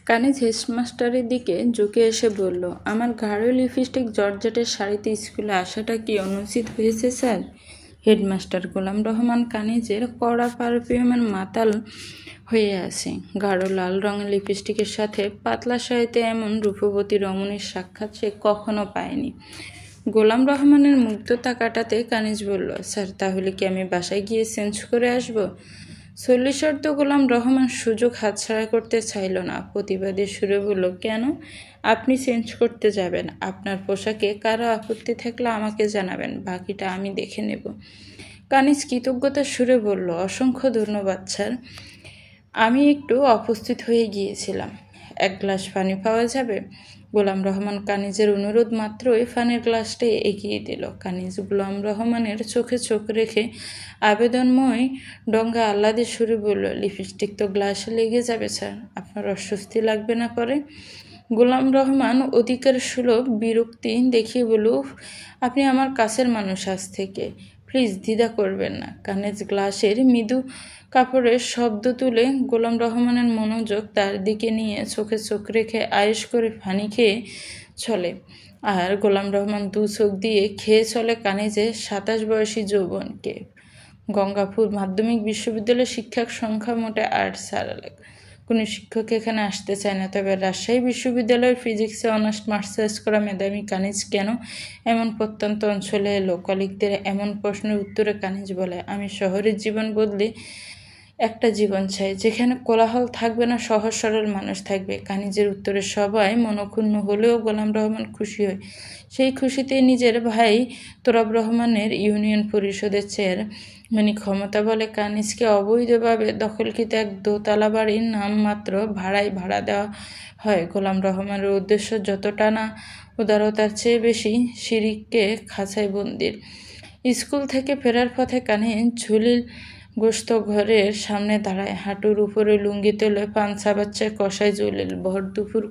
কানিজ হেডমাস্টারের দিকে ঝুঁকে এসে বলল, আমার গাঢ় লিপস্টিক জর্জেটের শাড়িতে স্কুলে আসাটা কি অনুচিত হয়েছে স্যার? হেডমাস্টার গোলাম রহমান কানিজের কড়া পারফিউমের মাতাল হয়ে আছে। গাঢ় লাল রঙের লিপস্টিকের সাথে পাতলা শাড়িতে এমন রূপবতী রমণীর সাক্ষাৎ সে কখনো পায়নি। গোলাম রহমানের মুগ্ধতা কাটাতে কানিজ বলল, স্যার তাহলে কি আমি বাসায় গিয়ে চেঞ্জ করে আসবো? সল্লিশর্ত গোলাম রহমান সুযোগ হাতছাড়া করতে চাইল না। প্রতিবাদের সুরে বলল, কেন? আপনি চেঞ্জ করতে যাবেন? আপনার পোশাকে কারো আপত্তি থাকলে আমাকে জানাবেন, বাকিটা আমি দেখে নেব। কানিজ কৃতজ্ঞতার সুরে বলল, অসংখ্য ধন্যবাদ স্যার, আমি একটু অপ্রস্তুত হয়ে গিয়েছিলাম। এক গ্লাস পানি পাওয়া যাবে? গোলাম রহমান কানিজের অনুরোধ মাত্রই পানির গ্লাসটি এগিয়ে দিল। কানিজ গোলাম রহমানের চোখে চোখ রেখে আবেদনময় ডঙ্গা আহ্লাদের সুরে বলল, লিপস্টিক তো গ্লাসে লেগে যাবে স্যার, আপনার অস্বস্তি লাগবে না পরে? গোলাম রহমান অধিকার সুলভ বিরক্তি দেখিয়ে বলল, আপনি আমার কাছের মানুষ আজ থেকে, প্লিজ দ্বিধা করবেন না। কানিজ গ্লাসের মৃদু কাপড়ের শব্দ তুলে গোলাম রহমানের মনোযোগ তার দিকে নিয়ে চোখে চোখ রেখে আয়েশ করে পানি খেয়ে চলে। আর গোলাম রহমান দু চোখ দিয়ে খেয়ে চলে কানিজের 27 বয়সী যৌবনকে। গঙ্গাপুর মাধ্যমিক বিশ্ববিদ্যালয়ের শিক্ষক সংখ্যা মোটে 8 স্যার। কোনো শিক্ষক এখানে আসতে চায় না, তবে রাজশাহী বিশ্ববিদ্যালয়ের ফিজিক্সে অনার্স মাস্টার্স করা মেধাবী কানিজ কেন এমন প্রত্যন্ত অঞ্চলে এলো? কলিগদের এমন প্রশ্নের উত্তরে কানিজ বলে, আমি শহরের জীবন বদলে একটা জীবন চাই, যেখানে কোলাহল থাকবে না, সহজ সরল মানুষ থাকবে। কানিজের উত্তরে সবাই মনক্ষুণ্ণ হলেও গোলাম রহমান খুশি হয়। সেই খুশিতে নিজের ভাই তোরাব রহমানের ইউনিয়ন পরিষদের চেয়ারম্যানি ক্ষমতা বলে কানিজকে অবৈধভাবে দখলকৃত এক দোতলা বাড়ির নামমাত্র ভাড়া দেওয়া হয়। গোলাম রহমানের উদ্দেশ্য যতটা না উদারতার চেয়ে বেশি শিরিককে খাঁচায় বন্দির। স্কুল থেকে ফেরার পথে কানিজ ঝুলিল গোস্ত ঘরের সামনে দাঁড়ায়। হাঁটুর উপরে লুঙ্গি তুলে পান চাবাচ্ছে কষাই জলিল। ভর দুপুর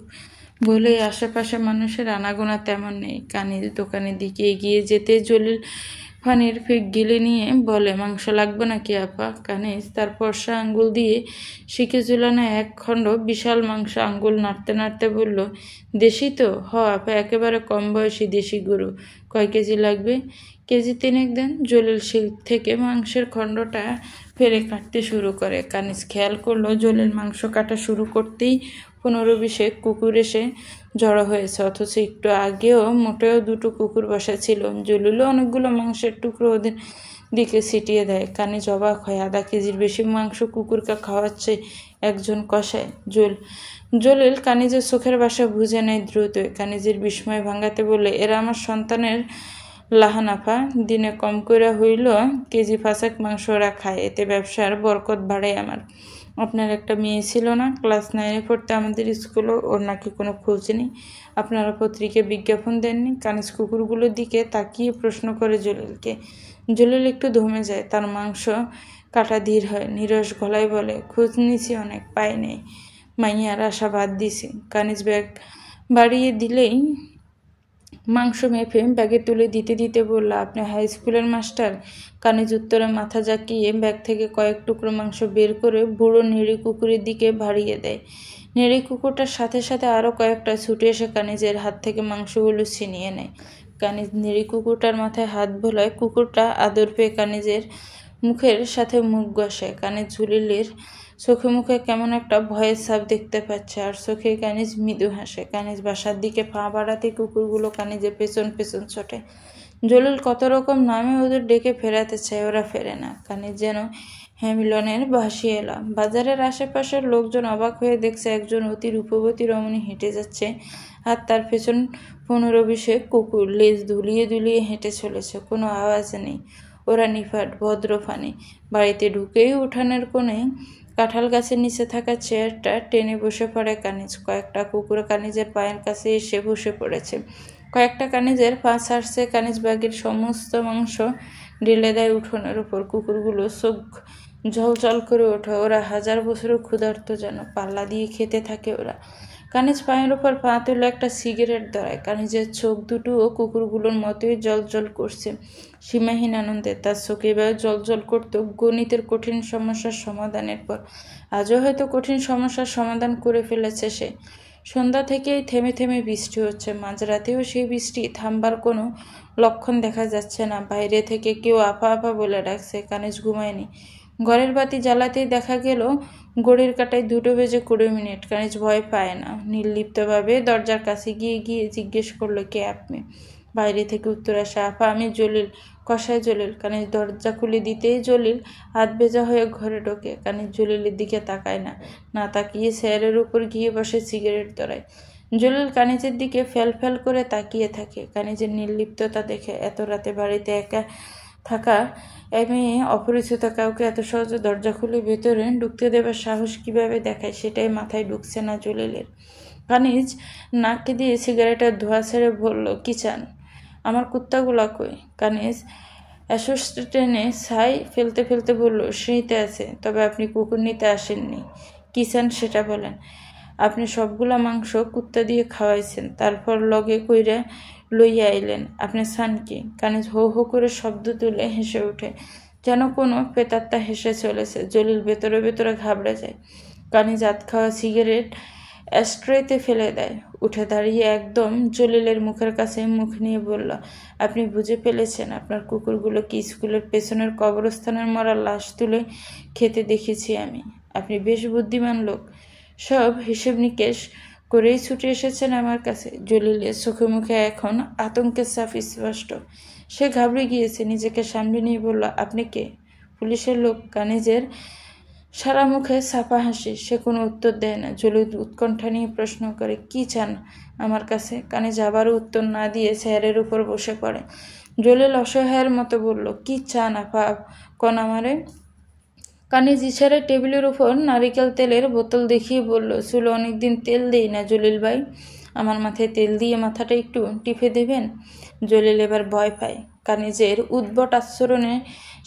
বলে আশেপাশে মানুষের আনাগোনা তেমন নেই। কানিজ দোকানের দিকে এগিয়ে যেতে জলিল পানির ফিক গিলে নিয়ে বলে, মাংস লাগবে নাকি আপা? কানিজ তার ফর্সা আঙ্গুল দিয়ে শিকে ঝুলানো এক খণ্ড বিশাল মাংস আঙ্গুল নাড়তে নাড়তে বলল, দেশি তো? হ আপা, একেবারে কম বয়সী দেশি গরু। কয় কেজি লাগবে? কেজি 3 দেন। জলিল শিক থেকে মাংসের খণ্ডটা ফেলে কাটতে শুরু করে। কানিজ খেয়াল করলো জলিল মাংস কাটা শুরু করতেই 15-20 কুকুর এসে জড়ো হয়েছে, অথচ একটু আগেও মোটেও 2টো কুকুর বসা ছিল। জলিলও অনেকগুলো মাংসের টুকরো ওদের দিকে ছিটিয়ে দেয়। কানিজ অবাক হয়, আধা কেজির বেশি মাংস কুকুরকে খাওয়াচ্ছে একজন কষায়। জলিল কানিজের চোখের ভাষা বুঝে নেয় দ্রুতই। কানিজের বিস্ময় ভাঙাতে বলে, এরা আমার সন্তানের লাহানাফা, দিনে কম করে হইল কেজি 5 মাংস ওরা খায়, এতে ব্যবসার বরকত বাড়ে আমার। আপনার একটা মেয়ে ছিল না, ক্লাস 9-এ পড়তে আমাদের স্কুলও, ওর নাকি কোনো খোঁজ নেই? আপনারা পত্রিকায় বিজ্ঞাপন দেননি? কানিজ কুকুরগুলোর দিকে তাকিয়ে প্রশ্ন করে জলিলকে। জলিল একটু দমে যায়, তার মাংস কাটা ধীর হয়। নিরস গলায় বলে, খোঁজ নিছি অনেক, পাই নেই, মাইয়ার আশা বাদ দিছি। কানিজ ব্যাগ বাড়িয়ে দিলেই মাংস মেপে ব্যাগে তুলে দিতে দিতে বলল, আপনি হাই স্কুলের মাস্টার? কানিজ উত্তরে মাথা জাকিয়ে ব্যাগ থেকে কয়েক টুকরো মাংস বের করে বুড়ো নেড়ি কুকুরের দিকে বাড়িয়ে দেয়। নেড়ি কুকুরটার সাথে সাথে আরও কয়েকটা ছুটে এসে কানিজের হাত থেকে মাংসগুলো ছিনিয়ে নেয়। কানিজ নেড়ি কুকুরটার মাথায় হাত বোলায়। কুকুরটা আদর পেয়ে কানিজের মুখের সাথে মুখ ঘষে। কানিজ ঝুলিলের চোখে মুখে কেমন একটা ভয়ের ছাপ দেখতে পাচ্ছে, আর চোখে কানিজ মৃদু হাসে। কানিজ বাসার দিকে পা বাড়াতে কুকুরগুলো কানিজের পেছন পেছন ছোটে। জলিল কত রকম নামে ওদের ডেকে ফেরাতে চায়, ওরা ফেরে না। কানিজ যেন হ্যামিলনের ভাসি এলা। বাজারের আশেপাশের লোকজন অবাক হয়ে দেখছে একজন অতি রূপবতী রমণী হেঁটে যাচ্ছে, আর তার পেছন 15-20 কুকুর লেজ দুলিয়ে দুলিয়ে হেঁটে চলেছে। কোনো আওয়াজ নেই, ওরা নিফাট ভদ্র ফানি। বাড়িতে ঢুকেই উঠানের কোণে কাঁঠাল গাছের নিচে থাকা চেয়ারটা টেনে বসে পড়ে কানিজ। কয়েকটা কুকুর কানিজের পায়ের কাছে এসে বসে পড়েছে। কয়েকটা কানিজের পা ছাড়ছে। কানিজ ব্যাগের সমস্ত মাংস ঢেলে দেয় উঠোনের উপর। কুকুরগুলো চোখ ঝলঝল করে ওঠে। ওরা 1000 বছরের ক্ষুধার্ত যেন, পাল্লা দিয়ে খেতে থাকে ওরা। কানিজ পায়ের উপর পা তুলে একটা সিগারেট ধরায়। কানিজের চোখ দুটোও কুকুরগুলোর মতোই জল করছে। সীমাহীন আনন্দে তার চোখে এবার জল করত গণিতের কঠিন সমস্যার সমাধানের পর। আজও হয়তো কঠিন সমস্যার সমাধান করে ফেলেছে সে। সন্ধ্যা থেকেই থেমে থেমে বৃষ্টি হচ্ছে। মাঝরাতেও সেই বৃষ্টি থামবার কোনো লক্ষণ দেখা যাচ্ছে না। বাইরে থেকে কেউ আপা আপা বলে ডাকছে। কানিজ ঘুমায়নি। ঘরের বাতি জ্বালাতেই দেখা গেল ঘড়ির কাঁটায় 2:20। কানিজ ভয় পায় না। নির্লিপ্তভাবে দরজার কাছে গিয়ে জিজ্ঞেস করলো, কে আপনি? বাইরে থেকে উত্তর আসে, আপা আমি জলিল, কসাই জলিল। কানিজ দরজা খুলে দিতেই জলিল হাত ভেজা হয়ে ঘরে ঢোকে। কানিজ জলিলের দিকে তাকায় না তাকিয়ে চেয়ারের উপর গিয়ে বসে সিগারেট ধরায়। জলিল কানিজের দিকে ফ্যাল করে তাকিয়ে থাকে। কানিজের নির্লিপ্ততা দেখে এত রাতে বাড়িতে একা থাকা মেয়ে অপরিচিত কাউকে এত সহজে দরজা খুলে ভেতরে ঢুকতে দেবার সাহস কিভাবে দেখায় সেটাই মাথায় ঢুকছে না জলিলের। কানিজ নাকে দিয়ে সিগারেটের ধোঁয়া ছেড়ে বলল, কি চান? আমার কুত্তাগুলা কই? কানিজ অ্যাসোস টেনে ছাই ফেলতে বলল, সেইতে আছে, তবে আপনি কুকুর নিতে আসেননি। কি চান সেটা বলেন। আপনি সবগুলা মাংস কুত্তা দিয়ে খাওয়াইছেন, তারপর লগে কইরা লইয়া আইলেন। আপনি চান কি? কানিজ হো হো করে শব্দ তুলে হেসে ওঠে, যেন কোনো প্রেতাত্মা হেসে চলেছে। জলিল ভেতরে ঘাবড়ে যায়। কানিজ আত খাওয়া সিগারেট অ্যাস্ট্রেতে ফেলে দেয়। উঠে দাঁড়িয়ে একদম জলিলের মুখের কাছে মুখ নিয়ে বলল, আপনি বুঝে ফেলেছেন? আপনার কুকুরগুলো কি স্কুলের পেছনের কবরস্থানের মরা লাশ তুলে খেতে দেখেছি আমি। আপনি বেশ বুদ্ধিমান লোক। সব হিসেব নিকেশ করেই ছুটে এসেছেন আমার কাছে। জলিলের চোখে মুখে এখন আতঙ্কের ছাপ স্পষ্ট। সে ঘাবড়ে গিয়েছে। নিজেকে সামনে নিয়ে বলল, আপনি কে? পুলিশের লোক। কানিজের সারা মুখে ছাপা হাসি। সে কোনো উত্তর দেয় না। জলিল উৎকণ্ঠা নিয়ে প্রশ্ন করে, কি চান আমার কাছে? কানিজ আবারও উত্তর না দিয়ে চেয়ারের উপর বসে পড়ে। জলিল অসহায়ের মতো বলল, কি চান আপা কন আমারে? কানিজ ইশারায় টেবিলের উপর নারিকেল তেলের বোতল দেখিয়ে বলল, চুলো অনেকদিন তেল দেই না জলিল ভাই, আমার মাথায় তেল দিয়ে মাথাটা একটু টিপে দেবেন? জলিল এবার ভয় পায়। কানিজের উদ্ভট আচরণে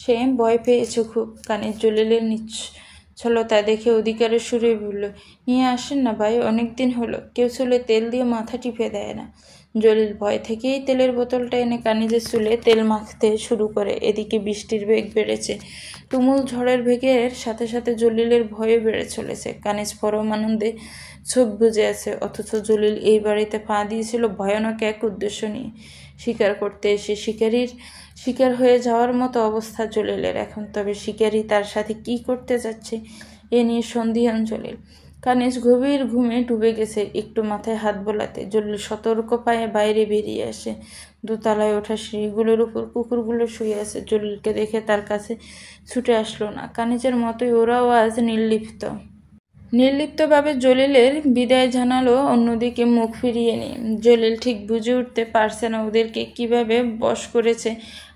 সে ভয় পেয়েছে খুব। কানিজ জলিলের নিচ্ছলতা দেখে অধিকারের সুরে বলল, নিয়ে আসেন না ভাই, অনেকদিন হলো, কেউ চুলে তেল দিয়ে মাথা টিপে দেয় না। জলিল ভয় থেকেই তেলের বোতলটা এনে কানিজের চুলে তেল মাখতে শুরু করে। এদিকে বৃষ্টির বেগ বেড়েছে। তুমুল ঝড়ের বেগের সাথে জলিলের ভয়ে বেড়ে চলেছে। কানিজ পরম আনন্দে চোখ বুজে আছে। অথচ জলিল এই বাড়িতে পা দিয়েছিল ভয়ানক এক উদ্দেশ্য নিয়ে। শিকার করতে এসে শিকার হয়ে যাওয়ার মতো অবস্থা জলিলের এখন। তবে শিকারী তার সাথে কি করতে যাচ্ছে এ নিয়ে সন্দিহান জলিল। কানিজ গভীর ঘুমে ডুবে গেছে। একটু মাথায় হাত বোলাতে জলিল সতর্ক পায়ে বাইরে বেরিয়ে আসে। দোতলায় ওঠা সিঁড়িগুলোর উপর কুকুরগুলো শুয়ে আছে। জলিলকে দেখে তার কাছে ছুটে আসলো না। কানিজের মতোই ওরাও আজ নির্লিপ্তভাবে জলিলের বিদায় জানালো। অন্যদিকে মুখ ফিরিয়ে নিয়ে জলিল ঠিক বুঝে উঠতে পারছে না ওদেরকে কিভাবে বশ করেছে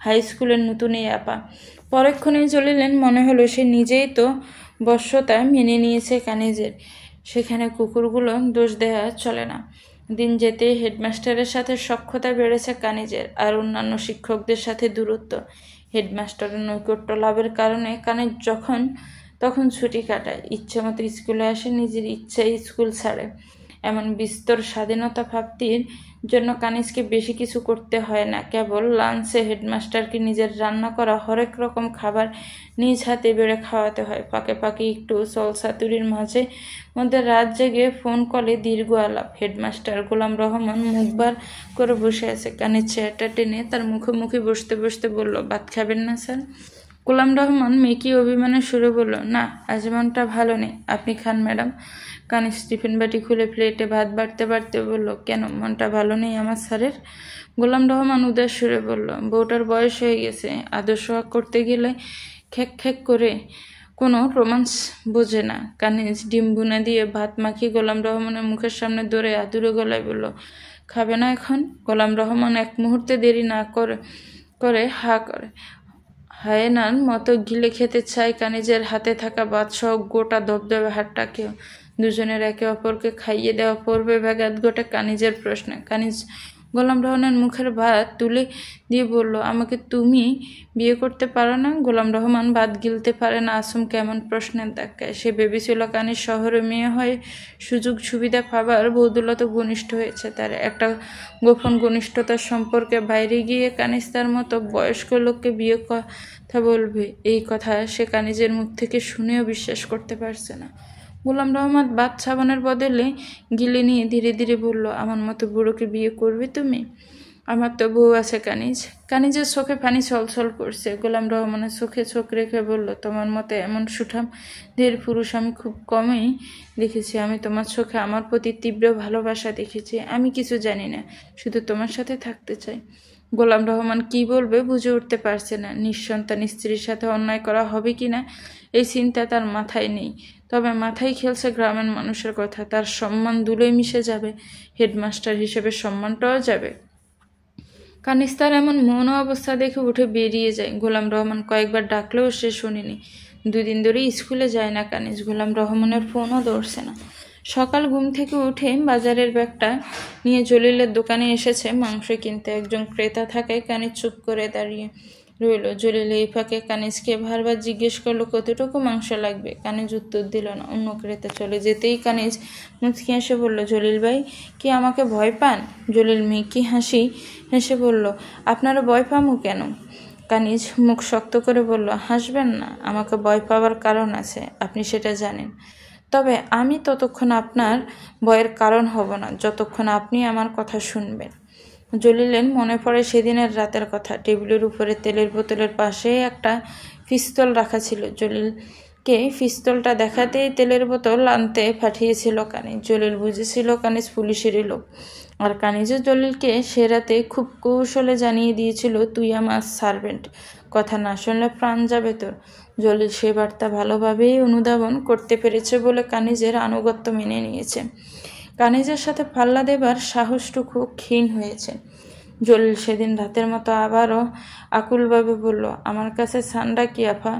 হাই স্কুলের নতুন এই আপা। পরক্ষণেই জলিলের মনে হলো সে নিজেই তো বশ্যতা মেনে নিয়েছে কানিজের। সেখানে কুকুরগুলো দোষ দেওয়া চলে না। দিন যেতে হেডমাস্টারের সাথে সখ্যতা বেড়েছে কানিজের, আর অন্যান্য শিক্ষকদের সাথে দূরত্ব। হেডমাস্টারের নৈকট্য লাভের কারণে কানিজ তখন ছুটি কাটায়, ইচ্ছে মতো স্কুলে আসে, নিজের ইচ্ছায় স্কুল ছাড়ে। এমন বিস্তর স্বাধীনতা প্রাপ্তির জন্য কানিজকে বেশি কিছু করতে হয় না। কেবল লাঞ্চে হেডমাস্টারকে নিজের রান্না করা হরেক রকম খাবার নিজ হাতে বেড়ে খাওয়াতে হয়। পাকে একটু চলচাতুরির মাঝে মধ্যে রাত জেগে ফোন কলে দীর্ঘ আলাপ। হেডমাস্টার গোলাম রহমান মুখবার করে বসে আছে। কানিজ চেয়ারটা টেনে তার মুখোমুখি বসতে বলল, ভাত খাবেন না স্যার? গোলাম রহমান মেকি অভিমানের সুরে বলল, না, আজ মনটা ভালো নেই, আপনি খান ম্যাডাম। কানিজ টিফিন বাটি খুলে প্লেটে ভাত বাড়তে বলল, কেন মনটা ভালো নেই আমার স্যারের? গোলাম রহমান উদাস সুরে বলল, বউটার বয়স হয়ে গেছে, আদর্শ করতে গেলে খ্যাক করে কোনো রোমান্স বোঝে না। কানিজ ডিম ভুনা দিয়ে ভাত মাখিয়ে গোলাম রহমানের মুখের সামনে ধরে আদুরে গলায় বলল, খাবে না এখন? গোলাম রহমান এক মুহূর্তে দেরি না করে হায়েনার মতো গিলে খেতে চায় কানিজের হাতে থাকা ভাত সহ গোটা দবদবে হাতটাকেও। দুজনের একে অপরকে খাইয়ে দেওয়া পড়বে ব্যাঘাত ঘটে কানিজের প্রশ্নে। কানিজ গোলাম রহমানের মুখের ভাত তুলে দিয়ে বলল, আমাকে তুমি বিয়ে করতে পারো না? গোলাম রহমান ভাত গিলতে পারে না আসম কেমন প্রশ্নের ধাক্কায়। সে ভেবেছিল কানিজ শহরে মেয়ে হয়ে সুযোগ সুবিধা পাবার বৌদুলত ঘনিষ্ঠ হয়েছে তার। একটা গোপন ঘনিষ্ঠতার সম্পর্কে বাইরে গিয়ে কানিজ তার মতো বয়স্ক লোককে বিয়ে কথা বলবে, এই কথা সে কানিজের মুখ থেকে শুনেও বিশ্বাস করতে পারছে না। গোলাম রহমান ভাত সাবানের বদলে গিলে নিয়ে ধীরে ধীরে বলল, আমার মতো বুড়োকে বিয়ে করবে তুমি? আমার তো বউ আছে। কানিজের চোখে পানি ছলছল করছে। গোলাম রহমানের চোখে চোখ রেখে বলল, তোমার মতো এমন সুঠাম দেহের পুরুষ আমি খুব কমই দেখেছি। আমি তোমার চোখে আমার প্রতি তীব্র ভালোবাসা দেখেছি। আমি কিছু জানি না, শুধু তোমার সাথে থাকতে চাই। গোলাম রহমান কি বলবে বুঝে উঠতে পারছে না। নিঃসন্তান স্ত্রীর সাথে অন্যায় করা হবে কিনা এই চিন্তা তার মাথায় নেই, তবে মাথায় খেলছে গ্রামের মানুষের কথা। তার সম্মান ধুলোয় মিশে যাবে, হেডমাস্টার হিসেবে সম্মানটাও যাবে। কানিজ তার এমন মৌন অবস্থা দেখে উঠে বেরিয়ে যায়। গোলাম রহমান কয়েকবার ডাকলেও সে শোনেনি। 2 দিন ধরে স্কুলে যায় না কানিজ। গোলাম রহমানের ফোনও ধরছে না। সকাল ঘুম থেকে উঠে বাজারের ব্যাগটা নিয়ে জলিলের দোকানে এসেছে মাংস কিনতে। একজন ক্রেতা থাকায় কানিজ চুপ করে দাঁড়িয়ে রইল। জলিল এই ফাঁকে কানিজকে বারবার জিজ্ঞেস করলো কতটুকু মাংস লাগবে। কানিজ উত্তর দিল না। অন্য ক্রেতা চলে যেতেই কানিজ মুচকি হেসে বলল, জলিল ভাই কি আমাকে ভয় পান? জলিল মেকি হাসি হেসে বলল, আপনারা ভয় পামু কেন? কানিজ মুখ শক্ত করে বলল, হাসবেন না, আমাকে ভয় পাওয়ার কারণ আছে, আপনি সেটা জানেন। তবে আমি ততক্ষণ আপনার ভয়ের কারণ হব না যতক্ষণ আপনি আমার কথা শুনবেন। জলিলের মনে পড়ে সেদিনের রাতের কথা। টেবিলের উপরে তেলের বোতলের পাশে একটা পিস্তল রাখা ছিল। জলিলকে পিস্তলটা দেখাতেই তেলের বোতল আনতে পাঠিয়েছিল কানিজ। জলিল বুঝেছিল কানিজ পুলিশেরই লোক, আর কানিজও জলিলকে সে রাতে খুব কৌশলে জানিয়ে দিয়েছিল, তুই আমার সার্ভেন্ট, কথা না শুনলে প্রাণ যাবে তোর। জলিল সে বার্তা ভালোভাবেই অনুধাবন করতে পেরেছে বলে কানিজের আনুগত্য মেনে নিয়েছে। কানিজের সাথে পাল্লা দেবার সাহসটুকু ক্ষীণ হয়েছে। জলিল সেদিন রাতের মতো আবারও আকুলভাবে বলল, আমার কাছে ছানটা কি আফা?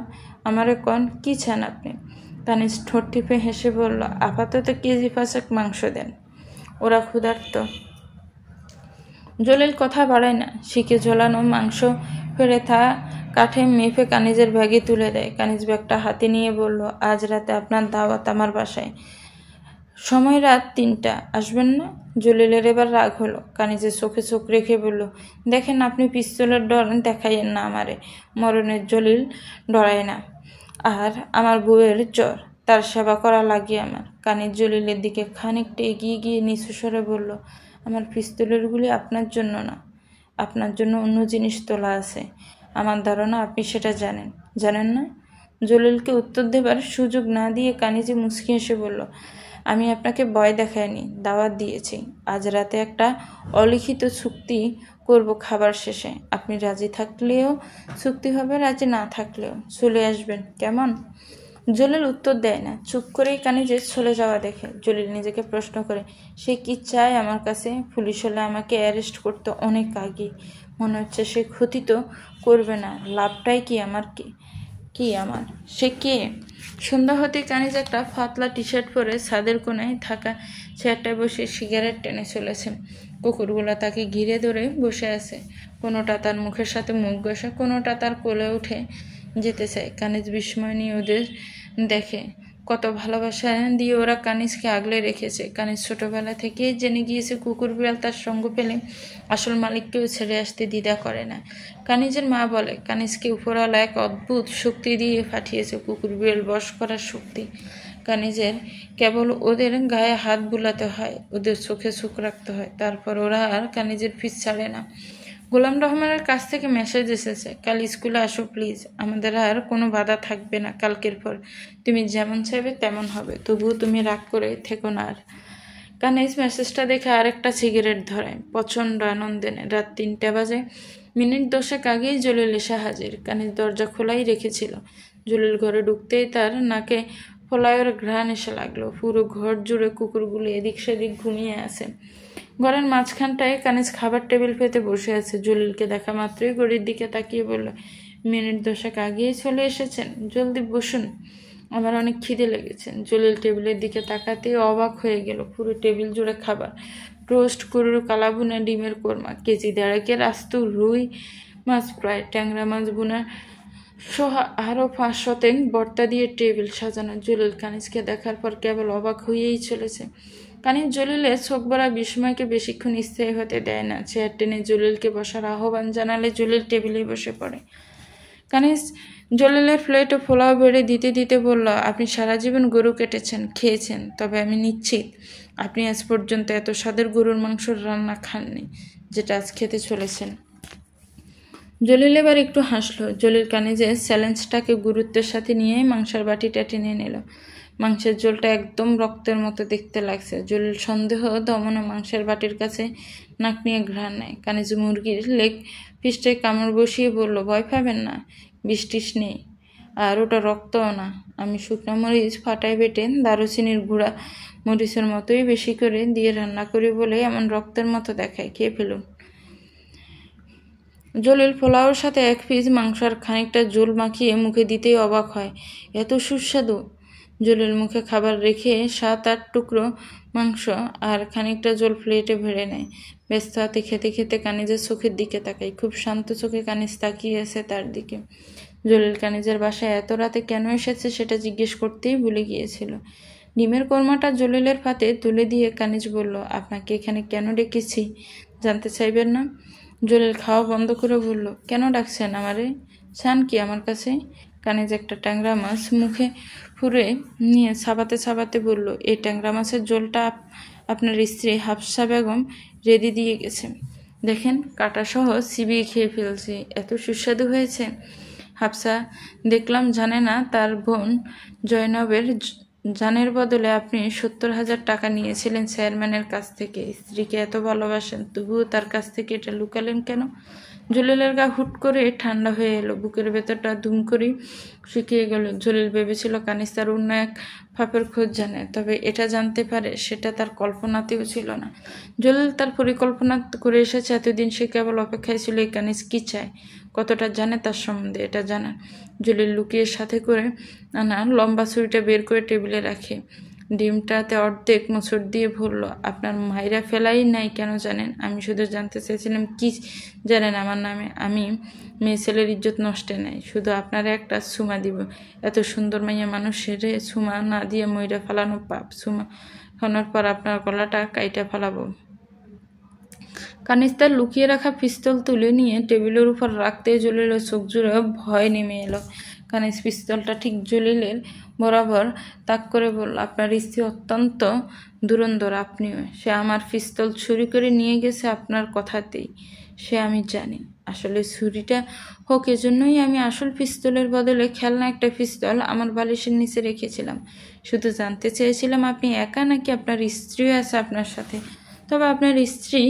আমারে কন কি চান আপনি? কানিজ ঠোঁট টিপে হেসে বলল, আপাতত কেজি 5 মাংস দেন, ওরা ক্ষুধার্ত। জলিল কথা বাড়ায় না। শিকে ঝোলানো মাংস ফেরে তা কাঠে মেপে কানিজের ব্যাগে তুলে দেয়। কানিজ ব্যাগটা হাতে নিয়ে বলল, আজ রাতে আপনার দাওয়াত আমার বাসায়, সময় রাত 3টা, আসবেন না? জলিলের এবার রাগ হলো। কানিজের চোখে চোখ রেখে বলল, দেখেন আপনি পিস্তলের ডর দেখাইয়েন না আমারে। মরণের জলিল ডরায় না, আর আমার বউয়ের জ্বর, তার সেবা করা লাগে আমার। কানিজ জলিলের দিকে খানিকটা এগিয়ে গিয়ে নিচু স্বরে বলল, আমার পিস্তলের গুলি আপনার জন্য না, আপনার জন্য অন্য জিনিস তোলা আছে। আমার ধারণা আপনি সেটা জানেন না? জলিলকে উত্তর দেবার সুযোগ না দিয়ে কানিজি মুচকি হেসে বলল, আমি আপনাকে ভয় দেখাইনি, দাওয়াত দিয়েছি। আজ রাতে একটা অলিখিত চুক্তি করব খাবার শেষে। আপনি রাজি থাকলেও চুক্তি হবে, রাজি না থাকলেও চলে আসবেন, কেমন? জলিল উত্তর দেয় না, চুপ করেই কানিজে চলে যাওয়া দেখে জলিল নিজেকে প্রশ্ন করে, সে কি চায় আমার কাছে? পুলিশ হলে আমাকে অ্যারেস্ট করতে অনেক আগে। মনে হচ্ছে সে ক্ষতি তো করবে না, লাভটাই কি আমার? কি আমার? সে কে? সন্ধ্যা হতে কানিজ একটা পাতলা টি শার্ট পরে ছাদের কোনায় থাকা চেয়ারটায় বসে সিগারেট টেনে চলেছে। কুকুরগুলো তাকে ঘিরে ধরে বসে আছে। কোনোটা তার মুখের সাথে মুখ ঘষা, কোনোটা তার কোলে উঠে যেতে চায়। কানিজ বিস্ময় নিয়ে ওদের দেখে। কত ভালোবাসা দিয়ে ওরা কানিজকে আগলে রেখেছে। কানিজ ছোটবেলা থেকেই জেনে গিয়েছে কুকুর বিড়াল তার সঙ্গ পেলে আসল মালিককেও ছেড়ে আসতে দ্বিধা করে না। কানিজের মা বলে, কানিজকে উপরওয়ালা এক অদ্ভুত শক্তি দিয়ে পাঠিয়েছে, কুকুর বিড়াল বশ করার শক্তি। কানিজের কেবল ওদের গায়ে হাত বুলাতে হয়, ওদের চোখে চোখ রাখতে হয়, তারপর ওরা আর কানিজের পিছ ছাড়ে না। গোলাম রহমানের কাছ থেকে মেসেজ এসেছে, কাল স্কুলে আসো প্লিজ, আমাদের আর কোনো বাধা থাকবে না কালকের পর, তুমি যেমন চাইবে তেমন হবে, তবুও তুমি রাগ করে থেকো না আর। কানিজ মেসেজটা দেখে আরেকটা সিগারেট ধরায়, প্রচণ্ড আনন্দে নেয়। রাত 3টা বাজে, মিনিট 10 আগেই জলিল এসে হাজির। কানিজ দরজা খোলাই রেখেছিল। জলিল ঘরে ঢুকতেই তার নাকে ফলাইয়ের ঘ্রাণ এসে লাগলো। পুরো ঘর জুড়ে কুকুরগুলো এদিক সেদিক ঘুমিয়ে আছে। ঘরের মাঝখানটায় কানিজ খাবার টেবিল পেতে বসে আছে। জলিলকে দেখা মাত্রই ঘড়ির দিকে তাকিয়ে বলল, মিনিট 10 আগেই চলে এসেছেন, জলদি বসুন। আমার অনেক খিদে লেগেছে। জলিল টেবিলের দিকে তাকাতেই অবাক হয়ে গেল। পুরো টেবিল জুড়ে খাবার, টোস্ট, কুরুর কালাভুনা, ডিমের কোরমা, কেজি দেড়েকের আস্ত রুই মাছ প্রায়, ট্যাংরা মাছ বুনা সহ আরও 5 শতাংশ ভর্তা দিয়ে টেবিল সাজানো। জলিল কানিজকে দেখার পর কেবল অবাক হয়েই চলেছে। কানিজ জলিলের চোখ ভরা বিস্ময়কে বেশিক্ষণ স্থায়ী হতে দেয় না। চেয়ার টেনে জলিলকে বসার আহ্বান জানালে জলিল টেবিলে বসে পড়ে। কানিজ জলিলের প্লেটে পোলাও বেড়ে দিতে দিতে বলল, আপনি সারা জীবন গরু কেটেছেন, খেয়েছেন, তবে আমি নিশ্চিত আপনি আজ পর্যন্ত এত স্বাদের গরুর মাংসর রান্না খাননি যেটা আজ খেতে চলেছেন। জলিল এবার একটু হাসলো। জলিল কানিজের চ্যালেঞ্জটাকে গুরুত্বের সাথে নিয়েই মাংসের বাটিটা টেনে নিল। মাংসের ঝোলটা একদম রক্তের মতো দেখতে লাগছে। জলিল সন্দেহ দমনে মাংসের বাটির কাছে নাক নিয়ে ঘ্রাণ নেয়। কানিজ মুরগির লেগ পিসটায় কামড় বসিয়ে বলল, ভয় পাবেন না, বৃষ্টিস নেই, আর ওটা রক্তও না। আমি শুকনো মরিচ ফাটাই বেটে দারুচিনির গুঁড়া মরিচের মতোই বেশি করে দিয়ে রান্না করি বলে এমন রক্তের মতো দেখায়, খেয়ে ফেলুন। জলিল পোলাওর সাথে 1 পিস মাংস আর খানিকটা ঝোল মাখিয়ে মুখে দিতেই অবাক হয়, এত সুস্বাদু। জলিল মুখে খাবার রেখে 7-8 টুকরো মাংস আর খানিকটা ঝোল প্লেটে ভরে নেয়। ব্যস্ত হাতে খেতে খেতে কানিজের চোখের দিকে তাকায়। খুব শান্ত চোখে কানিজ তাকিয়ে আছে তার দিকে। জলিল কানিজের বাসায় এত রাতে কেন এসেছে সেটা জিজ্ঞেস করতেই ভুলে গিয়েছিল। ডিমের কোরমাটা জলিলের পাতে তুলে দিয়ে কানিজ বলল, আপনাকে এখানে কেন ডেকেছি জানতে চাইবেন না? জলিল খাওয়া বন্ধ করে বলল, কেন ডাকছেন আমারে? চান কি আমার কাছে? কানিজ একটা ট্যাংরা মাছ মুখে পুরে নিয়ে ছাবাতে ছাবাতে বলল, এই ট্যাংরা মাছের ঝোলটা আপনার স্ত্রী হাফসা বেগম রেডি দিয়ে গেছে। দেখেন, কাঁটাসহ চিবিয়ে খেয়ে ফেলছি, এত সুস্বাদু হয়েছে। হাফসা দেখলাম জানে না তার বোন জয়নবের জানের বদলে আপনি 70,000 টাকা নিয়েছিলেন চেয়ারম্যানের কাছ থেকে। স্ত্রীকে এত ভালোবাসেন, তবুও তার কাছ থেকে এটা লুকালেন কেন? জলিলের গা হুট করে ঠান্ডা হয়ে এলো। বুকের ভেতরটা দুম করে শুকিয়ে গেল। জলিল ভেবেছিল কানিজ তার অন্য এক ফাপের খোঁজ জানে, তবে এটা জানতে পারে সেটা তার কল্পনাতেও ছিল না। জলিল তার পরিকল্পনা করে এসেছে এতদিন। সে কেবল অপেক্ষায় ছিল এই কানিজ কী চায়, কতটা জানে তার সম্বন্ধে এটা জানা। জলিল লুকিয়ে সাথে করে আনা লম্বা ছুরিটা বের করে টেবিলে রাখে। ডিমটাতে অর্ধেক মোচড় দিয়ে বলল, আপনার মাইরা ফেলাই নাই কেন জানেন? আমি শুধু জানতে চাইছিলাম কি জানেন আমার নামে? আমি মেয়ে ছেলের ইজ্জত নষ্টে নাই, শুধু আপনার একটা সুমা দিব। এত সুন্দর মাইয়া মানুষের সুমা না দিয়ে মইরা ফেলানো পাপ। সুমা খানোর পর আপনার গলাটা কাইটা ফেলাবো। কানিজ তার লুকিয়ে রাখা পিস্তল তুলে নিয়ে টেবিলের উপর রাখতে জলিলের চোখ জুড়ে ভয় নেমে এলো। কানিজ পিস্তলটা ঠিক জলিলের বরাবর তাক করে বলল, আপনার স্ত্রী অত্যন্ত ধুরন্ধর, আপনিও। সে আমার পিস্তল চুরি করে নিয়ে গেছে আপনার কথাতেই, সে আমি জানি। আসলে চুরিটা হোক এজন্যই আমি আসল পিস্তলের বদলে খেলনা একটা পিস্তল আমার বালিশের নিচে রেখেছিলাম। শুধু জানতে চেয়েছিলাম আপনি একা নাকি আপনার স্ত্রীও আছে আপনার সাথে। তবে আপনার স্ত্রী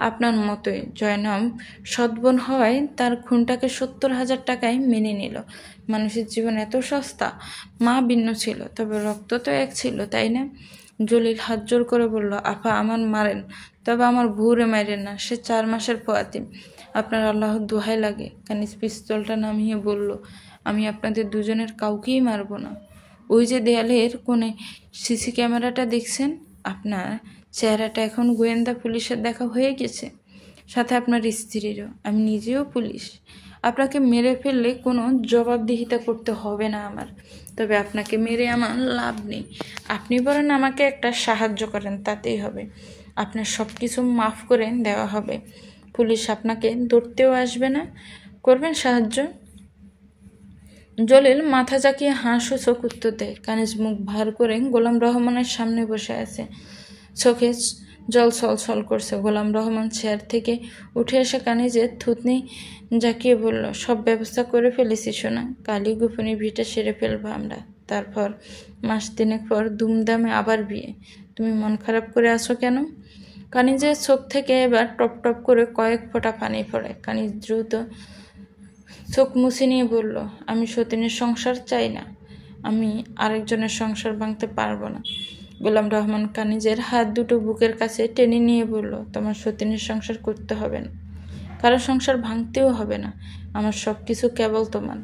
আপনার মতোই জয়নব সৎবোন হওয়ায় তার খুনটাকে 70,000 টাকায় মেনে নিল। মানুষের জীবন এত সস্তা। মা ভিন্ন ছিল, তবে রক্ত তো এক ছিল, তাই না? জলিল হাত জোর করে বলল, আপা আমার মারেন, তবে আমার ভুরে মারেন না, সে 4 মাসের পোয়াতি। আপনার আল্লাহর দোহাই লাগে। কানিজ পিস্তলটা নামিয়ে বলল, আমি আপনাদের দুজনের কাউকেই মারব না। ওই যে দেয়ালের কোণে সিসি ক্যামেরাটা দেখছেন, আপনার চেহারাটা এখন গোয়েন্দা পুলিশের দেখা হয়ে গেছে, সাথে আপনার স্ত্রীরও। আমি নিজেও পুলিশ। আপনাকে মেরে ফেললে কোনো জবাবদিহিতা করতে হবে না আমার, তবে আপনাকে মেরে আমার লাভ নেই। আপনি বলেন আমাকে একটা সাহায্য করেন, তাতেই হবে। আপনার সব কিছু মাফ করে দেওয়া হবে। পুলিশ আপনাকে ধরতেও আসবে না। করবেন সাহায্য? জলিল মাথা জাকিয়ে হাঁ-সূচক উত্তর দেয়। কানিজ মুখ ভার করে গোলাম রহমানের সামনে বসে আছে। চোখে জল ছলছল করছে। গোলাম রহমান চেয়ার থেকে উঠে এসে কানিজের থুতনি জাকিয়ে বলল, সব ব্যবস্থা করে ফেলেছি সোনা। কালই গোপনে বিয়েটা সেরে ফেলবো আমরা। তারপর মাস 3 পর ধুমধামে আবার বিয়ে। তুমি মন খারাপ করে আছো কেন? কানিজের চোখ থেকে এবার টপ টপ করে কয়েক ফোঁটা পানি পড়ে। কানিজ দ্রুত চোখ মুছে নিয়ে বলল, আমি সতীনের সংসার চাই না। আমি আরেকজনের সংসার ভাঙতে পারবো না। গোলাম রহমান কানিজের হাত দুটো বুকের কাছে টেনে নিয়ে বলল, তোমার সতীনের সংসার করতে হবে না, কারো সংসার ভাঙতেও হবে না। আমার সব কিছু কেবল তোমার।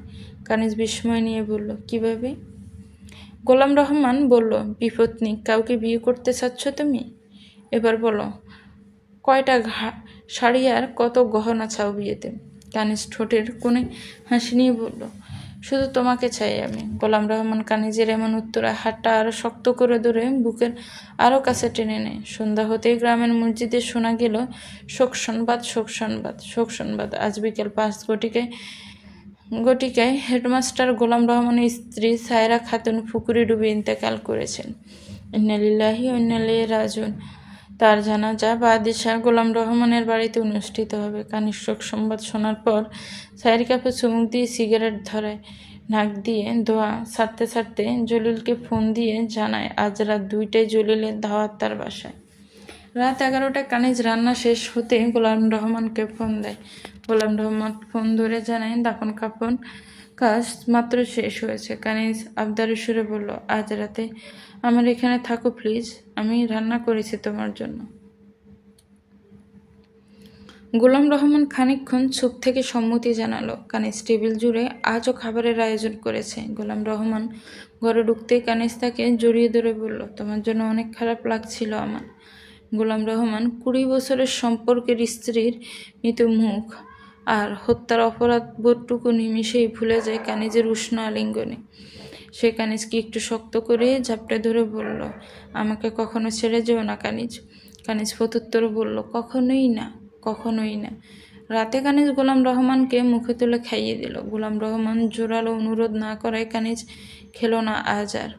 কানিজ বিস্ময় নিয়ে বলল, কিভাবে? গোলাম রহমান বলল, বিপত্নী কাউকে বিয়ে করতে চাচ্ছ তুমি? এবার বলো, কয়টা শাড়ি আর কত গহনা চাও বিয়েতে? কানিজ ঠোঁটের কোণে হাসি নিয়ে বলল, শুধু তোমাকে চাই আমি। গোলাম রহমান কানিজের এমন উত্তরে হাতটা আরো শক্ত করে ধরে বুকের আরো কাছে টেনে নেয়। সন্ধ্যা হতেই গ্রামের মসজিদে শোনা গেল শোক সংবাদ, শোক সংবাদ, শোক সংবাদ। আজ বিকেল 5 ঘটিকায় হেডমাস্টার গোলাম রহমানের স্ত্রী সায়রা খাতুন পুকুরে ডুবে ইন্তেকাল করেছেন। ইন্না লিল্লাহি ওয়া ইন্না ইলাইহি রাজিউন। তার জানাজা বাদিশা গোলাম রহমানের বাড়িতে অনুষ্ঠিত হবে। কানিজ শোক সংবাদ শোনার পর সায়রা কাপে চুমুক দিয়ে সিগারেট ধরায়, নাক দিয়ে ধোঁয়া ছাড়তে ছাড়তে জলিলকে ফোন দিয়ে জানায় আজ রাত 2টায় জলিলের দাওয়াত তার বাসায়। রাত 11টায় কানিজ রান্না শেষ হতে গোলাম রহমানকে ফোন দেয়। গোলাম রহমান ফোন ধরে জানায় দাফন কাফন কাজ মাত্র শেষ হয়েছে। কানিজ আবদারের সুরে বলল, আজ রাতে আমার এখানে থাকো প্লিজ, আমি রান্না করেছি তোমার জন্য। গোলাম রহমান খানিকক্ষণ চুপ থেকে সম্মতি জানালো। কানিজ টেবিল জুড়ে আজও খাবারের আয়োজন করেছে। গোলাম রহমান ঘরে ঢুকতেই কানিজ তাকে জড়িয়ে ধরে বলল, তোমার জন্য অনেক খারাপ লাগছিল আমার। গোলাম রহমান 20 বছরের সম্পর্কের স্ত্রীর মৃত মুখ আর হত্যার অপরাধ বোধটুকু নিমিষেই ভুলে যায় কানিজের উষ্ণ আলিঙ্গনে। সে কানিজকে একটু শক্ত করে ঝাপটে ধরে বলল, আমাকে কখনো ছেড়ে যেও না কানিজ। কানিজ প্রত্যুত্তরে বলল, কখনোই না, কখনোই না। রাতে কানিজ গোলাম রহমানকে মুখে তুলে খাইয়ে দিল। গোলাম রহমান জোরালো অনুরোধ না করায় কানিজ খেলো না আজ আর।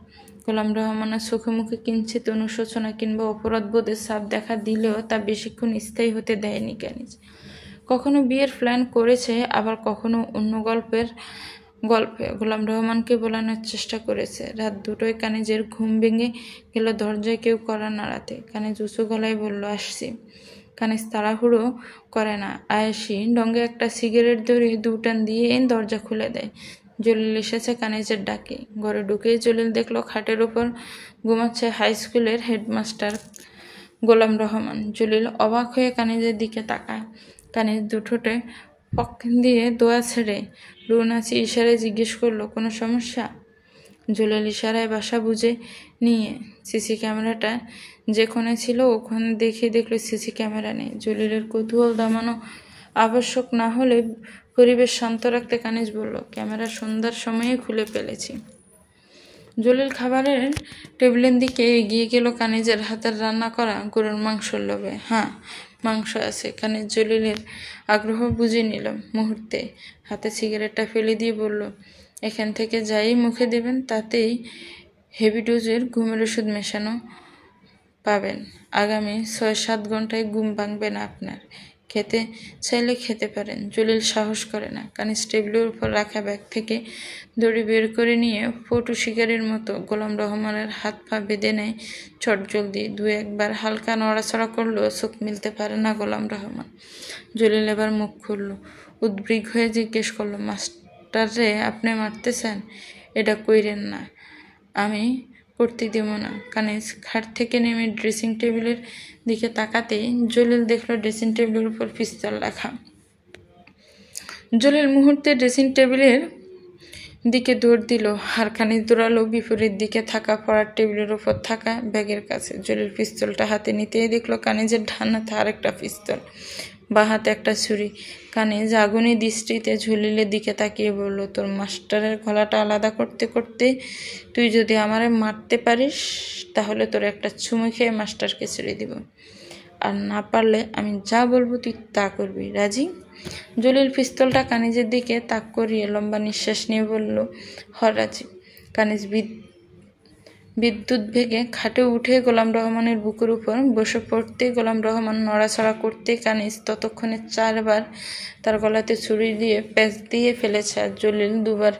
গোলাম রহমানের চোখে মুখে কিঞ্চিত অনুশোচনা কিংবা অপরাধবোধের ছাপ দেখা দিলেও তা বেশিক্ষণ স্থায়ী হতে দেয়নি কানিজ। কখনো বিয়ের প্ল্যান করেছে, আবার কখনো অন্য গল্পে গোলাম রহমানকে বোলানোর চেষ্টা করেছে। রাত 2টায় কানিজের ঘুম ভেঙে গেল দরজায় কেউ কড়া নাড়াতে। কানিজ উঁচু গলায় বলল, আসছি। কানিজ তাড়াহুড়ো করে না, আয়েশি ডঙ্গে একটা সিগারেট ধরে 2 টান দিয়ে দরজা খুলে দেয়। জলিল এসেছে কানিজের ডাকে। ঘরে ঢুকেই জলিল দেখলো খাটের ওপর ঘুমাচ্ছে হাই স্কুলের হেডমাস্টার গোলাম রহমান। জলিল অবাক হয়ে কানিজের দিকে তাকায়। কানিজ 2 ঠোঁটে পক দিয়ে দোয়া ছেড়ে লুনাচি ইশারায় জিজ্ঞেস করলো, কোনো সমস্যা? জলিল ইশারায় বাসা বুঝে নিয়ে সিসি ক্যামেরাটা যে কোণে ছিল ওখানে দেখলো সিসি ক্যামেরা নেই। জলিলের কৌতূহল দমানো আবশ্যক না হলে পরিবেশ শান্ত রাখতে কানিজ বলল, ক্যামেরা সন্ধ্যার সময়ে খুলে ফেলেছি। জলিল খাবারের টেবিলের দিকে এগিয়ে গেল কানিজের হাতের রান্না করা গরুর মাংসর লোভে। হ্যাঁ, মাংস আছে। কানিজ জলিলের আগ্রহ বুঝে নিল মুহূর্তে। হাতে সিগারেটটা ফেলে দিয়ে বলল, এখান থেকে যাই মুখে দেবেন তাতেই হেভি ডোজের ঘুমের ওষুধ মেশানো পাবেন। আগামী 6-7 ঘন্টায় ঘুম ভাঙবে না আপনার। খেতে চাইলে খেতে পারেন। জলিল সাহস করে না। কানিজ টেবিলের উপর রাখা ব্যাগ থেকে দড়ি বের করে নিয়ে পটু শিকারের মতো গোলাম রহমানের হাত পা বেঁধে নেয় চটজলদি। 2-1 বার হালকা নড়াচড়া করলেও চোখ মিলতে পারে না গোলাম রহমান। জলিল এবার মুখ খুলল, উদ্বিগ্ন হয়ে জিজ্ঞেস করলো, মাস্টার রে আপনি মারতেছেন? এটা কইরেন না, আমি করতে দেব না। কানিজ খাট থেকে নেমে ড্রেসিং টেবিলের দিকে তাকাতেই জলিল দেখলো ড্রেসিং টেবিলের উপর পিস্তল রাখা। জলিল মুহূর্তে ড্রেসিং টেবিলের দিকে দৌড় দিল আর কানিজ দৌড়ালো বিপরীত দিকে থাকা পড়ার টেবিলের উপর থাকা ব্যাগের কাছে। জলিল পিস্তলটা হাতে নিতেই দেখলো কানিজের ডান হাতে আরেকটা পিস্তল, বা হাতে একটা ছুরি। কানিজ আগুনি দৃষ্টিতে জলিলের দিকে তাকিয়ে বলল, তোর মাস্টারের গলাটা আলাদা করতে করতে তুই যদি আমারে মারতে পারিস তাহলে তোর একটা চুমু খেয়ে মাস্টারকে ছেড়ে দিব, আর না পারলে আমি যা বলবো তুই তা করবি, রাজি? জলিল পিস্তলটা কানিজের দিকে তাক করিয়ে লম্বা নিঃশ্বাস নিয়ে বলল, রাজি। কানিজ বিদ্যুৎ ভেগে খাটে উঠে গোলাম রহমানের বুকের উপর বসে পড়তে গোলাম রহমান নড়াচড়া করতে কানিজ ততক্ষণে 4 বার তার গলাতে ছুরি দিয়ে প্যাঁচ দিয়ে ফেলেছে। আর জলিল 2 বার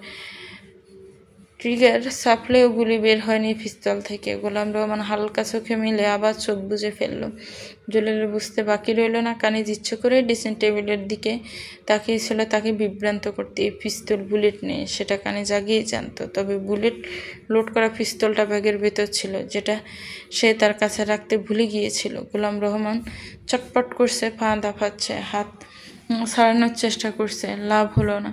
ট্রিগার চাপলেও গুলি বের হয়নি পিস্তল থেকে। গোলাম রহমান হালকা চোখে মিলে আবার চোখ বুজে ফেলল। জলিলের বুঝতে বাকি রইল না কানিজ ইচ্ছে করে ড্রেসিং টেবিলের দিকে তাকিয়েছিল তাকে বিভ্রান্ত করতে। এই পিস্তল বুলেট নেই সেটা কানিজ আগেই জানত, তবে বুলেট লোড করা পিস্তলটা ব্যাগের ভেতর ছিল, যেটা সে তার কাছে রাখতে ভুলে গিয়েছিল। গোলাম রহমান চটপট করছে, পা দাফাচ্ছে, হাত ছাড়ানোর চেষ্টা করছে, লাভ হলো না।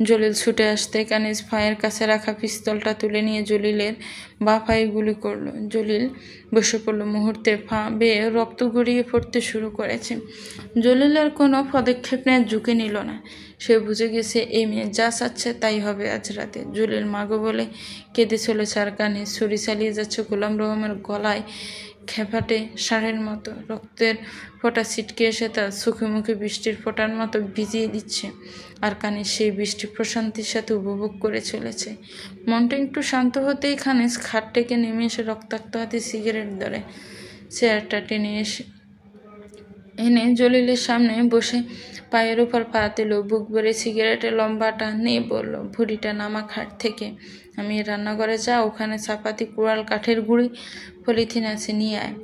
জলিল ছুটে আসতে কানিজ ভাইয়ের কাছে রাখা পিস্তলটা তুলে নিয়ে জলিলের বাঁ পায়ে গুলি করলো। জলিল বসে পড়ল। মুহূর্তে পা বেয়ে রক্ত গড়িয়ে পড়তে শুরু করেছে। জলিলের কোনো পদক্ষেপ নেওয়ার ঝুঁকি নিল না। সে বুঝে গেছে এই মেয়ে যা চাচ্ছে তাই হবে আজ রাতে। জলিল মাগো বলে কেঁদে চলেছে আর কানে ছুরি চালিয়ে যাচ্ছে গোলাম রহমের গলায় খেপাটে ষাঁড়ের মতো। রক্তের ফোঁটা ছিটকে এসে তার চোখে মুখে বৃষ্টির ফোঁটার মতো ভিজিয়ে দিচ্ছে। আর কানে সেই বৃষ্টি প্রশান্তির সাথে উপভোগ করে চলেছে। মনটা একটু শান্ত হতেই খানিজ খাট থেকে নেমে এসে রক্তাক্ত হাতে সিগারেট ধরে চেয়ারটা টেনে এনে জলিলের সামনে বসে পায়ের উপর পা দিল। বুক ভরে সিগারেটের লম্বা টান নিয়ে বলল, ভুড়িটা নামা খাট থেকে। আমি রান্নাঘরে যা, ওখানে চাপাতি কুড়াল কাঠের গুঁড়ি পলিথিন আছে, নিয়ে আয়।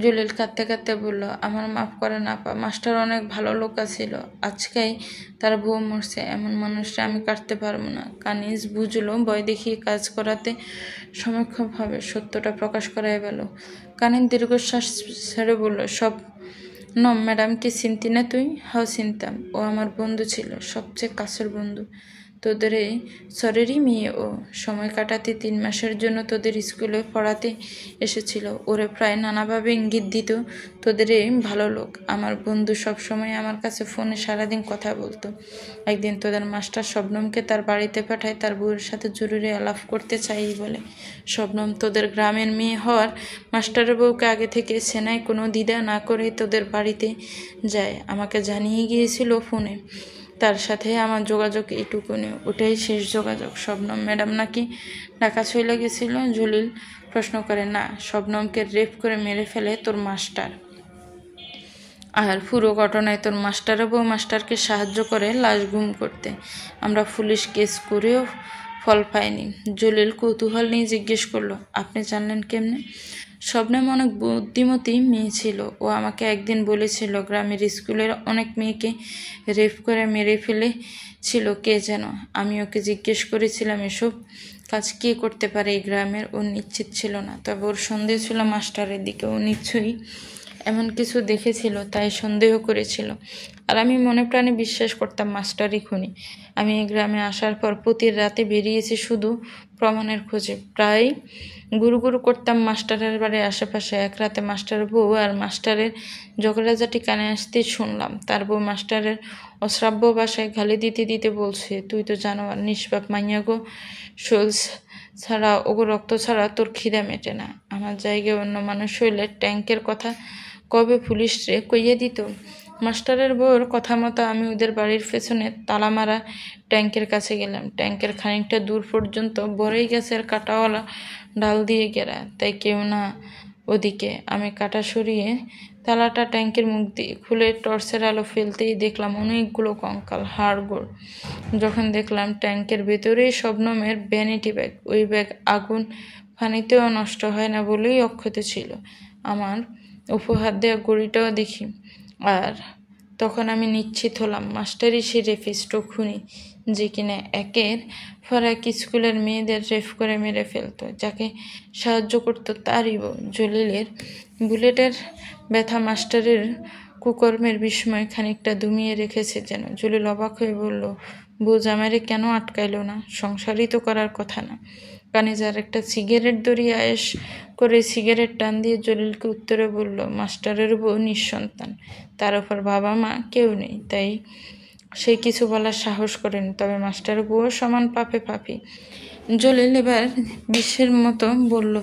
জলিল কাঁদতে কাঁদতে বলল, আমার মাফ করে না পা, মাস্টার অনেক ভালো লোক ছিল, আজকেই তার বউ মরছে, এমন মানুষটা আমি কাটতে পারবো না। কানিজ বুঝলো ভয় দেখিয়ে কাজ করাতে সমক্ষমভাবে সত্যটা প্রকাশ করাই গেল। কানিজ দীর্ঘশ্বাস ছেড়ে বলল, সব ম্যাডামকে চিনতি না তুই? হাও চিনতাম, ও আমার বন্ধু ছিল, সবচেয়ে কাছের বন্ধু। তোদের এই স্বরেরই মেয়ে ও। সময় কাটাতে 3 মাসের জন্য তোদের স্কুলে পড়াতে এসেছিল। ওরে প্রায় নানাভাবে ইঙ্গিত দিত তোদের এই ভালো লোক। আমার বন্ধু সবসময় আমার কাছে ফোনে সারাদিন কথা বলতো। একদিন তোদের মাস্টার শবনমকে তার বাড়িতে পাঠায় তার বউয়ের সাথে জরুরি আলাপ করতে চাই বলে। শবনম তোদের গ্রামের মেয়ে হওয়ার মাস্টারের বউকে আগে থেকে সেনায় কোনো দ্বিধা না করে তোদের বাড়িতে যায়, আমাকে জানিয়ে গিয়েছিল ফোনে। তার সাথে আমার যোগাযোগ এইটুকুনি, ওটাই শেষ যোগাযোগ। শবনম ম্যাডাম নাকি ঢাকা চলে গেছিল? জলিল প্রশ্ন করে। না, শবনমকে রেপ করে মেরে ফেলে তোর মাস্টার। আর পুরো ঘটনায় তোর মাস্টারের বউ মাস্টারকে সাহায্য করে লাশ গুম করতে। আমরা পুলিশ কেস করেও ফল পাইনি। জলিল কৌতূহল নিয়ে জিজ্ঞেস করলো, আপনি জানলেন কেমনে? শবনম অনেক বুদ্ধিমতী মেয়ে ছিল। ও আমাকে একদিন বলেছিল গ্রামের স্কুলের অনেক মেয়েকে রেপ করে মেরে ফেলেছিল কে যেন। আমি ওকে জিজ্ঞেস করেছিলাম এসব কাজ কে করতে পারে এই গ্রামের। ও নিশ্চিত ছিল না, তবে ওর সন্দেহ ছিল মাস্টারের দিকে। ও নিশ্চয়ই এমন কিছু দেখেছিল, তাই সন্দেহ করেছিল। আর আমি মনে প্রাণে বিশ্বাস করতাম মাস্টারই খুনি। আমি এই গ্রামে আসার পর প্রতি রাতে বেরিয়েছি শুধু প্রমাণের খোঁজে। প্রায় গুরু করতাম মাস্টারের বাড়ির আশেপাশে। এক রাতে মাস্টারের বউ আর মাস্টারের ঝগড়াঝাটি কানে আসতে শুনলাম। তার বউ মাস্টারের অশ্রাব্য ভাষায় গালি দিতে দিতে বলছে, তুই তো জানোয়ার, নিষ্পাপ মাইয়া গো, শোলস ছাড়া ওগো রক্ত ছাড়া তোর খিদা মেটে না। আমার জায়গায় অন্য মানুষ হইলে ট্যাঙ্কের কথা কবে পুলিশ রে কইয়ে দিত। মাস্টারের বউর কথা মতো আমি ওদের বাড়ির পেছনে তালামারা ট্যাঙ্কের কাছে গেলাম। ট্যাঙ্কের খানিকটা দূর পর্যন্ত বড়ই গাছের কাঁটাওয়ালা ডাল দিয়ে ঘেরা, তাই কেউ না ওদিকে। আমি কাঁটা সরিয়ে তালাটা ট্যাঙ্কের মুখ দিয়ে খুলে টর্চের আলো ফেলতেই দেখলাম অনেকগুলো কঙ্কাল, হাড়গোড়। যখন দেখলাম ট্যাঙ্কের ভেতরেই শবনমের ভ্যানিটি ব্যাগ, ওই ব্যাগ আগুন পানিতেও নষ্ট হয় না বলেই অক্ষত ছিল। আমার উপহার দেওয়া গড়িটাও দেখি। আর তখন আমি নিশ্চিত হলাম মাস্টারই সে রেপিস্ট ও খুনি, যে কিনা একের পর এক স্কুলের মেয়েদের রেপ করে মেরে ফেলতো। যাকে সাহায্য করতো তারই বউ। জলিলের বুলেটের ব্যথা মাস্টারের কুকর্মের বিস্ময় খানিকটা দমিয়ে রেখেছে যেন। জলিল অবাক হয়ে বলল, বউ জামাইরে কেন আটকাইল না? সংসারই তো করার কথা না। কানিজার একটা সিগারেট ধরিয়ে আয়েস করে সিগারেট টান দিয়ে জলিলকে উত্তরে বলল, মাস্টারের বউ নিঃসন্তান, তার উপর বাবা মা কেউ নেই, তাই সে কিছু বলার সাহস করেনি। তবে মাস্টারের বউও সমান পাপে পাপী। জলিল এবার বিশ্বের মতো বলল,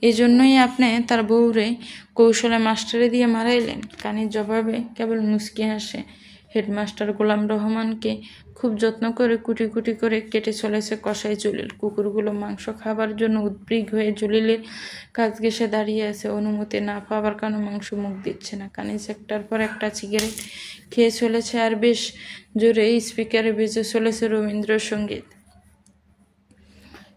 এই জন্যই আপনি তার বউরে কৌশলে মাস্টারে দিয়ে মারাইলেন? কানির জবাবে কেবল মুচকি হাসে। হেডমাস্টার গোলাম রহমানকে খুব যত্ন করে কুটি কুটি করে কেটে চলেছে কষাই জলিল। কুকুরগুলো মাংস খাবার জন্য উদ্বিগ্ন হয়ে জলিলের কাজ ঘেঁষে দাঁড়িয়ে আছে। অনুমতি না পাওয়ার কারণে মাংস মুখ দিচ্ছে না। কানিজ একটার পর একটা সিগারেট খেয়ে চলেছে আর বেশ জোরে স্পিকারে বেজে চলেছে রবীন্দ্রসঙ্গীত।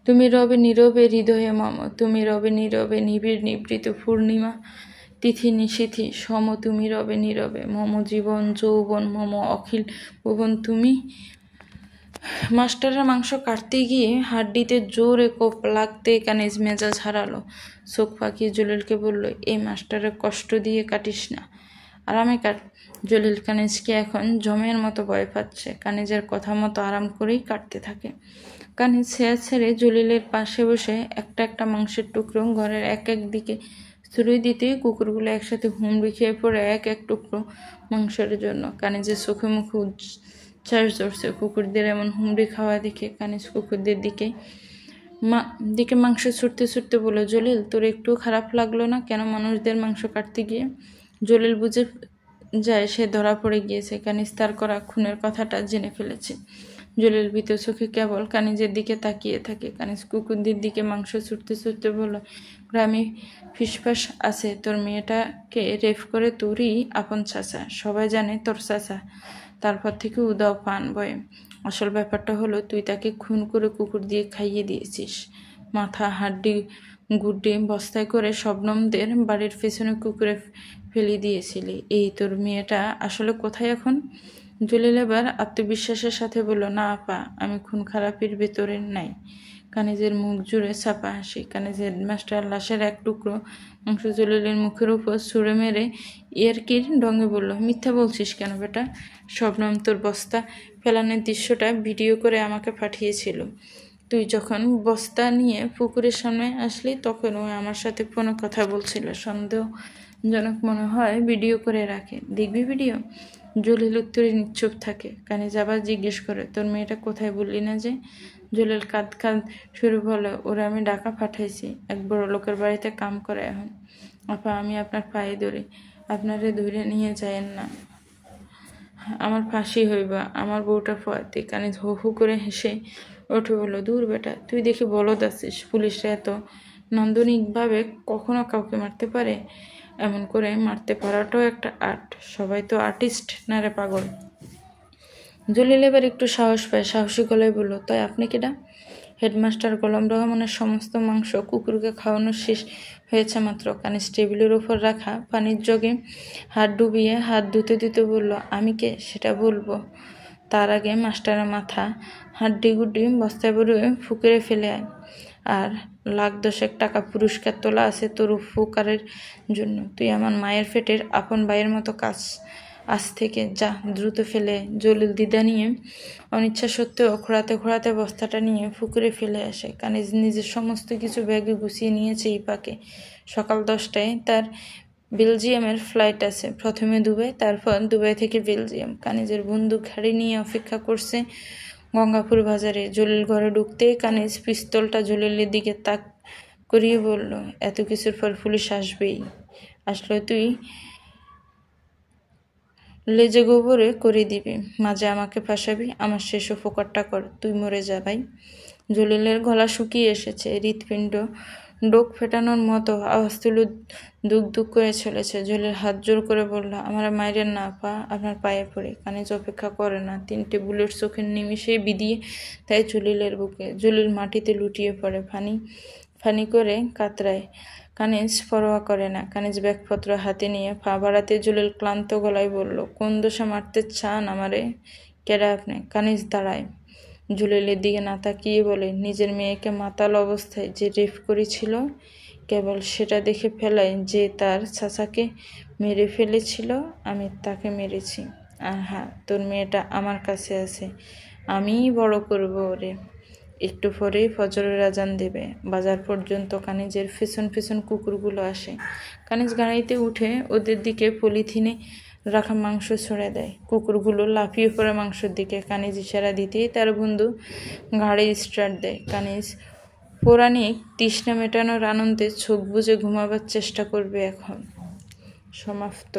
তুমি রবে নীরবে হৃদয়ে মম, তুমি রবে নীরবে নিবিড় নিবৃত পূর্ণিমা তিথি নিশীথি সম, তুমি রবে নীরবে মম জীবন যৌবন মম অখিল ভুবন তুমি। মাস্টারের মাংস কাটতে গিয়ে হাড্ডিতে জোরে কোপ লাগতে কানিজ মেজাজ হারালো। চোখ পাকিয়ে জলিলকে বলল, এই মাস্টারের কষ্ট দিয়ে কাটিস না। আরামে কাট। জলিল কানিজকে এখন জমের মতো ভয় পাচ্ছে। কানিজের কথা মতো আরাম করেই কাটতে থাকে। কানিজ ছেড়ে ছেড়ে জলিলের পাশে বসে একটা একটা মাংসের টুকরো ঘরের এক এক দিকে ছুড়ে দিতে কুকুরগুলো একসাথে হুমড়ি খেয়ে পড়ে এক এক টুকরো মাংসের জন্য। কানিজের চোখে মুখে উচ্ছ্বাস ধরছে। কুকুরদের এমন হুমড়ি খাওয়া দেখে কানিজ কুকুরদের দিকে মাংস ছুটতে ছুটতে বলল, জলিল, তোর একটু খারাপ লাগলো না কেন মানুষদের মাংস কাটতে গিয়ে? জলিল বুঝে যায় সে ধরা পড়ে গিয়েছে। কানিজ তার করা খুনের কথাটা জেনে ফেলেছে। জলিল ভীত চোখে কেবল কানিজের দিকে তাকিয়ে থাকে। কানিজ কুকুরদের দিকে মাংস ছুটতে ছুটতে বলল, গ্রামে ফিসফাস আছে, তোর মেয়েটাকে রেফ করে তোরই আপন চাচা। সবাই জানে তোর চাচা। তারপর থেকে উদাও পান ভয়ে। আসল ব্যাপারটা হলো তুই তাকে খুন করে কুকুর দিয়ে খাইয়ে দিয়েছিস। মাথা, হাড্ডি গুড্ডি বস্তায় করে শবনমদের বাড়ির পেছনে কুকুরে ফেলে দিয়েছিলি। এই তোর মেয়েটা আসলে কোথায় এখন? জলিল এবার আত্মবিশ্বাসের সাথে বলল, না আপা, আমি খুন খারাপির ভেতরে নাই। কানিজের মুখ জুড়ে ছাপা হাসি। কানিজ হেডমাস্টার লাশের এক টুকরো মাংস জলিলের মুখের উপর ছুঁড়ে মেরে ইয়ার্কির ঢঙে বলল, মিথ্যা বলছিস কেন বেটা? শবনম তোর বস্তা ফেলানোর দৃশ্যটা ভিডিও করে আমাকে পাঠিয়েছিল। তুই যখন বস্তা নিয়ে পুকুরের সামনে আসলি তখন ও আমার সাথে ফোনে কথা বলছিল। সন্দেহজনক মনে হয় ভিডিও করে রাখে। দেখবি ভিডিও? জলিল উত্তরে নিশ্চুপ থাকে। কানিজ আবার জিজ্ঞেস করে, তোর মেয়েটা কোথায় বললি না যে? জলিল কাঁদ শুরু বলে, ওরা আমি ঢাকা পাঠাইছি, এক বড় লোকের বাড়িতে কাম করে এখন। আপা, আমি আপনার পায়ে ধরি, আপনারে ধরে নিয়ে যায়েন না, আমার ফাঁসি হইবা, আমার বউটা ফোয়াতে। কানিজ হু হু করে হেসে ওঠে বলল, দূর বেটা, তুই দেখি বলদ আছিস। পুলিশরা এত নান্দনিকভাবে কখনো কাউকে মারতে পারে? এমন করে মারতে পারাটাও একটা আর্ট। সবাই তো আর্টিস্ট না রে পাগল। জলিল এবার একটু সাহস পায়, সাহসী গলায় বলল, তাই আপনি কেডা? হেডমাস্টার গোলাম রহমানের সমস্ত মাংস কুকুরকে খাওয়ানো শেষ হয়েছে মাত্র। কানিজ টেবিলের ওপর রাখা পানির জগে হাত ডুবিয়ে হাত ধুতে ধুতে বলল, আমি কে সেটা বলবো? তার আগে মাস্টারের মাথা হাড্ডি গুড্ডি বস্তায় ভরে ফুকুরে ফেলে আয়। আর $10,00,000 টাকা পুরস্কার তোলা আছে তোর উপকারের জন্য। তুই আমার মায়ের পেটের আপন ভাইয়ের মতো কাজ। আজ থেকে যা, দ্রুত ফেলে। জলিল দ্বিধা নিয়ে অনিচ্ছা সত্ত্বেও খোঁড়াতে খোঁড়াতে বস্তাটা নিয়ে পুকুরে ফেলে আসে। কানিজ নিজের সমস্ত কিছু ব্যাগে গুছিয়ে নিয়েছে এই পাকে। সকাল 10টায় তার বেলজিয়ামের ফ্লাইট আছে। প্রথমে দুবাই, তারপর দুবাই থেকে বেলজিয়াম। কানিজের বন্দুক ঘাড়ি নিয়ে অপেক্ষা করছে গঙ্গাপুর বাজারে। জলিল ঘরে ঢুকতে কানিজ পিস্তলটা জলিলের দিকে তাক করিয়ে বলল, এত কিছুর পর পুলিশ আসবেই। আসলে তুই লেজে গোবরে করে দিবি, মাঝে আমাকে ফাঁসাবি, আমার শেষ উপকারটা কর, তুই মরে যা ভাই। জলিলের গলা শুকিয়ে এসেছে। হৃৎপিণ্ড ডোক ফেটানোর মতো আওয়াজ তুলে দুক দুক করে চলেছে। জলিল হাত জোর করে বলল, আমার মায়ের না পা, আপনার পায়ে পড়ে। কানিজ অপেক্ষা করে না। 3টে বুলেট চোখের নিমিষেই বিধিয়ে তাই জলিলের বুকে। জলিল মাটিতে লুটিয়ে পড়ে, ফানি করে কাতরায়। কানিজ পরোয়া করে না। কানিজ ব্যাগপত্র হাতে নিয়ে পা বাড়াতে জলিল ক্লান্ত গলায় বলল, কোন দোষে মারতে চান আমারে? কেডা আপনি? কানিজ দাঁড়ায়। জলিলের দিকে না তাকিয়ে বলে, নিজের মেয়েকে মাতাল অবস্থায় যে রেপ করেছিল, কেবল সেটা দেখে ফেলায় যে তার চাচাকে মেরে ফেলেছিল, আমি তাকে মেরেছি। আর হ্যাঁ, তোর মেয়েটা আমার কাছে আছে, আমিই বড় করব ওরে। একটু পরেই ফজরের আজান দেবে। বাজার পর্যন্ত কানিজের পেছন পেছন কুকুরগুলো আসে। কানিজ গাড়িতে উঠে ওদের দিকে পলিথিনে রাখা মাংস ছড়ে দেয়। কুকুরগুলো লাফিয়ে পড়ে মাংসের দিকে। কানিজ ইশারা দিতেই তার বন্ধু গাড়ি স্টার্ট দেয়। কানিজ পৌরাণিক তৃষ্ণা মেটানোর আনন্দে চোখ বুজে ঘুমাবার চেষ্টা করবে এখন। সমাপ্ত।